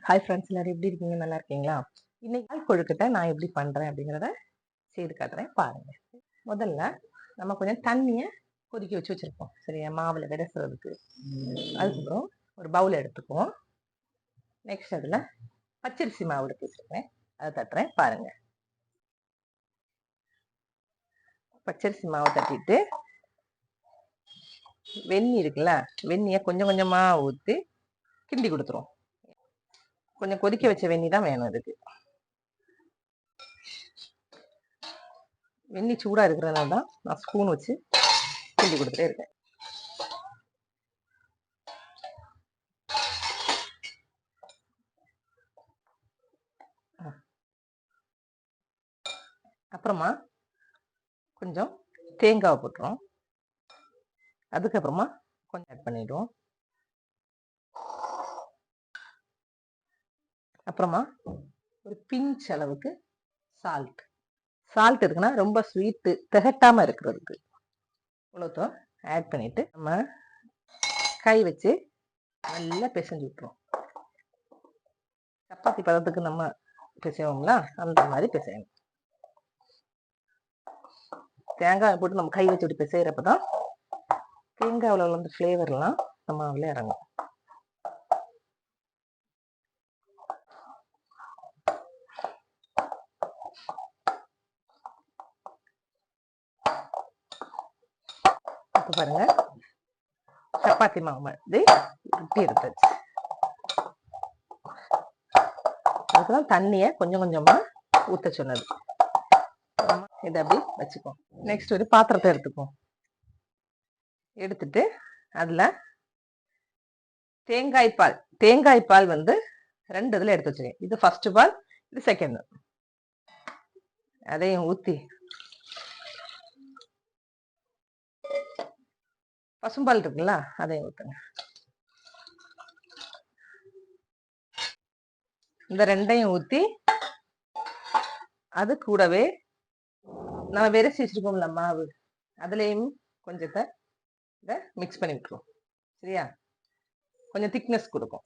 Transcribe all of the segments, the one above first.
Hi friends, எல்லாரும் எப்படி இருக்கீங்க? நல்லா இருக்கீங்களா? இன்னைக்கு பால் கொழுக்கட்டை நான் எப்படி பண்ணுறேன் அப்படிங்கிறத செய்து காட்டுறேன் பாருங்க. முதல்ல நம்ம கொஞ்சம் தண்ணியை கொதிக்க வச்சுருப்போம் சரியா, மாவில் விடசுறதுக்கு. அதுக்கப்புறம் ஒரு பவுல் எடுத்துக்குவோம். நெக்ஸ்ட் அதில் பச்சரிசி மாவு எடுத்து வச்சுருக்கேன், அதை தட்டுறேன் பாருங்க. பச்சரிசி மாவை தட்டிட்டு வெந்நி இருக்குல்ல, வெந்நியை கொஞ்சம் கொஞ்சமாக ஊற்றி கிண்டி கொடுத்துரும். கொஞ்சம் கொதிக்க வச்ச வெந்நி தான் வேணும் இதுக்கு. வெந்நி சூடாக இருக்கிறதுனால தான் நான் ஸ்பூன் வச்சு கிண்டி கொடுத்துட்டே இருக்கேன். அப்புறமா கொஞ்சம் தேங்காவை போட்டுரும். அதுக்கப்புறமா கொஞ்சம் ஆட் பண்ணிடுவோம். அப்புறமா ஒரு பிஞ்ச் அளவுக்கு சால்ட் இருக்குன்னா ரொம்ப ஸ்வீட்டு திகட்டாம இருக்கிறதுக்கு இவ்வளோத்தோ ஆட் பண்ணிட்டு நம்ம கை வச்சு நல்லா பிசைஞ்சு விட்டுரும். சப்பாத்தி பதத்துக்கு நம்ம பிசைவோம்ல, அந்த மாதிரி பிசையணும். தேங்காய் போட்டு நம்ம கை வச்சு விட்டு பிசைகிறப்பதான் தேங்காவில் உள்ள ஃப்ளேவர்லாம் நம்ம அதில் இறங்கும். பாருங்க, சப்பாத்தி மாவு மாதிரி ரொட்டி எடுத்தாச்சு. அதுக்குதான் தண்ணியை கொஞ்சம் கொஞ்சமா ஊத்த சொன்னது. இதை அப்படி வச்சுக்கோம். நெக்ஸ்ட் ஒரு பாத்திரத்தை எடுத்துக்குவோம். எடுத்துட்டு அதுல தேங்காய் பால் வந்து 2 இதுல எடுத்து வச்சிருக்கேன். இது ஃபர்ஸ்ட் பால், இது செகண்ட். அதையும் ஊத்தி பசும்பால் இருக்குல்ல, அதையும் ஊத்துங்க. இந்த 2ஐயும் ஊத்தி அது கூடவே நம்ம விரைச்சி வச்சிருக்கோம்ல மாவு, அதுலயும் கொஞ்சத்தை இதை மிக்ஸ் பண்ணி விட்டுருவோம் சரியா. கொஞ்சம் திக்னஸ் கொடுக்கும்.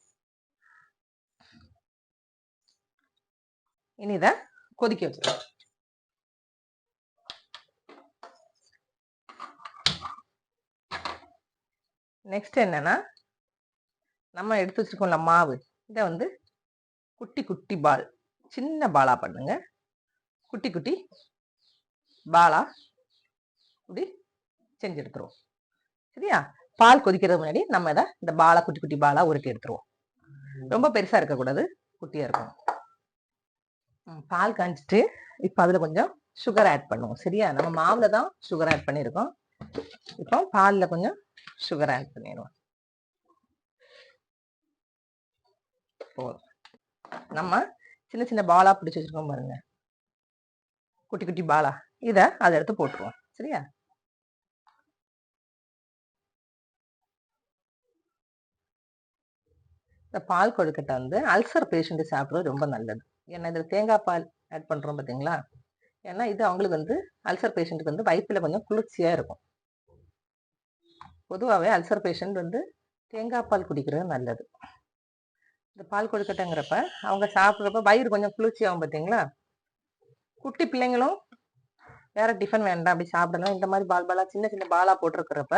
இனி இதை கொதிக்க வச்சிருக்கோம். நெக்ஸ்ட் என்னன்னா, நம்ம எடுத்து வச்சிருக்கோம்ல மாவு, இதை வந்து குட்டி குட்டி பால், சின்ன பாலா பண்ணுங்க. குட்டி குட்டி பாலா இப்படி செஞ்சு எடுத்துருவோம் சரியா. பால் கொதிக்கிறது முன்னாடி நம்ம இதை இந்த பாலா குட்டி குட்டி பாலா உருட்டி எடுத்துருவோம். ரொம்ப பெருசா இருக்கக்கூடாது, குட்டியா இருக்கும். பால் காய்ச்சிட்டு இப்போ அதுல கொஞ்சம் சுகர் ஆட் பண்ணுவோம் சரியா. நம்ம மாவுல தான் சுகர் ஆட் பண்ணியிருக்கோம். இப்போ பால்ல கொஞ்சம் சுகர் ஆட் பண்ணிடுவோம். நம்ம சின்ன சின்ன பாலா பிடிச்சி வச்சிருக்கோம் பாருங்க, குட்டி குட்டி பாலா, இதை அதை எடுத்து போட்டுருவோம் சரியா. இந்த பால் கொழுக்கட்டை வந்து அல்சர் பேஷண்ட் சாப்பிட்றது ரொம்ப நல்லது. ஏன்னா இதில் தேங்காய் பால் ஆட் பண்ணுறோம் பார்த்தீங்களா. ஏன்னா இது அவங்களுக்கு வந்து அல்சர் பேஷண்ட்டுக்கு வந்து வயிற்றுல கொஞ்சம் குளிர்ச்சியாக இருக்கும். பொதுவாகவே அல்சர் பேஷண்ட் வந்து தேங்காய் பால் குடிக்கிறது நல்லது. இந்த பால் கொழுக்கட்டைங்கிறப்ப அவங்க சாப்பிட்றப்ப வயிறு கொஞ்சம் குளிர்ச்சி ஆகும் பார்த்தீங்களா. குட்டி பிள்ளைங்களும் வேற டிஃபன் வேண்டாம் அப்படி சாப்பிடலாம், இந்த மாதிரி பாலா சின்ன சின்ன பாலா போட்டிருக்கிறப்ப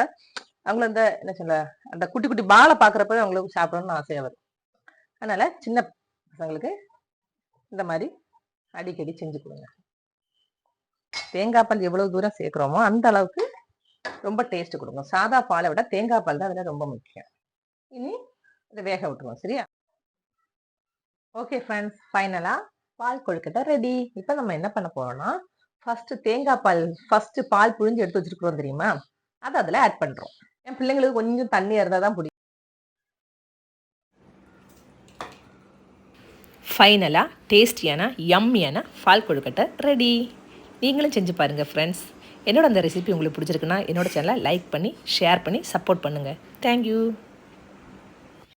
அவங்கள இந்த என்ன சொல்ல, அந்த குட்டி குட்டி பாலை பார்க்குறப்ப அவங்களுக்கு சாப்பிடணும்னு ஆசையாக வரும். அதனால சின்ன பசங்களுக்கு இந்த மாதிரி அடிக்கடி செஞ்சு கொடுங்க. தேங்காய் பால் எவ்வளவு தூரம் சேர்க்கிறோமோ அந்த அளவுக்கு ரொம்ப டேஸ்ட் கொடுக்கும். சாதா பாலை விட தேங்காய் பால் தான் அதுல ரொம்ப முக்கியம். இனி இதை வேக விட்டுருவோம் சரியா. ஓகே ஃப்ரெண்ட்ஸ், ஃபைனலா பால் கொழுக்கட்டை ரெடி. இப்போ நம்ம என்ன பண்ண போறோம்னா, ஃபர்ஸ்ட் பால் புழிஞ்சு எடுத்து வச்சிருக்கிறோம் தெரியுமா, அதை அதுல ஆட் பண்றோம். என் பிள்ளைங்களுக்கு கொஞ்சம் தண்ணியா இருந்தா தான் பிடிக்கும். ஃபைனலாக டேஸ்டியான யம்மியான பால் கொழுக்கட்டை ரெடி. நீங்களும் செஞ்சு பாருங்கள் ஃப்ரெண்ட்ஸ். என்னோட அந்த ரெசிபி உங்களுக்கு பிடிச்சிருக்குன்னா என்னோட சேனலை லைக் பண்ணி ஷேர் பண்ணி சப்போர்ட் பண்ணுங்கள். தேங்க்யூ.